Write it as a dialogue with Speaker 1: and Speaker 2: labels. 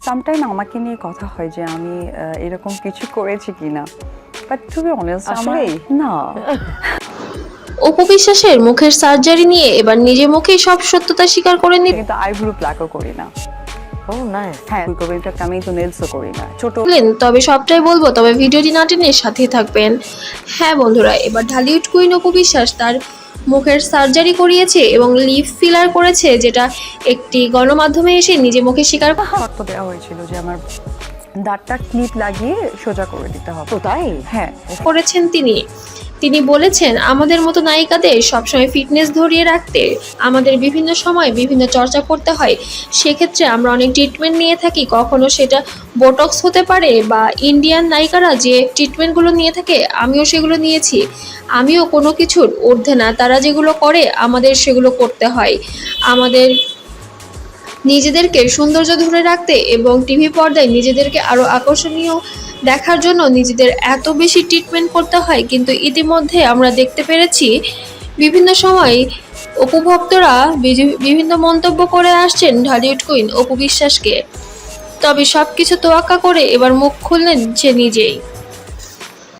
Speaker 1: Sometime আমাকে নিয়ে কথা হয় যে আমি এরকম কিছু করেছি কিনা, বাট টু বি অনেস্ট
Speaker 2: আসলেই?
Speaker 1: না।
Speaker 3: অপু বিশ্বাসের মুখের সার্জারি নিয়ে এবার নিজে মুখেই সব সত্যতা স্বীকার করে
Speaker 1: কিন্তু আইব্রো প্লাকও করি না।
Speaker 2: ও নাইস।
Speaker 1: হ্যাঁ ইনফ্যাক্ট আমি তো নেলসও করি না। ছোট
Speaker 3: নিলেন। তবে সবটাই বলবো, তবে ভিডিওটি না টেনে সাথেই থাকবেন। হ্যাঁ বন্ধুরা, এবার ঢালিউড কুইন অপু বিশ্বাস তার মুখের সার্জারি করিয়েছে এবং লিপ ফিলার করেছে, যেটা একটি গণমাধ্যমে এসে নিজে মুখে স্বীকার
Speaker 1: শর্ত দেওয়া হয়েছিল যে আমার দাঁতটা ক্লিপ লাগিয়ে সোজা করে দিতে হবে।
Speaker 2: ও তাই?
Speaker 1: হ্যাঁ
Speaker 3: করেছেন তিনি বলেছেন, আমাদের মতো নায়িকাদের সবসময় ফিটনেস ধরিয়ে রাখতে আমাদের বিভিন্ন সময় বিভিন্ন চর্চা করতে হয়। সেক্ষেত্রে আমরা অনেক ট্রিটমেন্ট নিয়ে থাকি, কখনো সেটা বোটক্স হতে পারে বা ইন্ডিয়ান নায়িকারা যে ট্রিটমেন্টগুলো নিয়ে থাকে আমিও সেগুলো নিয়েছি। আমিও কোনো কিছুর ঊর্ধ্বে না, তারা যেগুলো করে আমাদের সেগুলো করতে হয়। আমাদের নিজেদেরকে সৌন্দর্য ধরে রাখতে এবং টিভি পর্দায় নিজেদেরকে আরও আকর্ষণীয় দেখার জন্য নিজেদের এত বেশি ট্রিটমেন্ট করতে হয়। কিন্তু ইতিমধ্যে আমরা দেখতে পেরেছি বিভিন্ন সময় অপু ভক্তরা বিভিন্ন মন্তব্য করে আসছেন ঢালিউড কুইন অপু বিশ্বাসকে। তবে সবকিছু তোয়াক্কা করে এবার মুখ খুললেন সে নিজেই।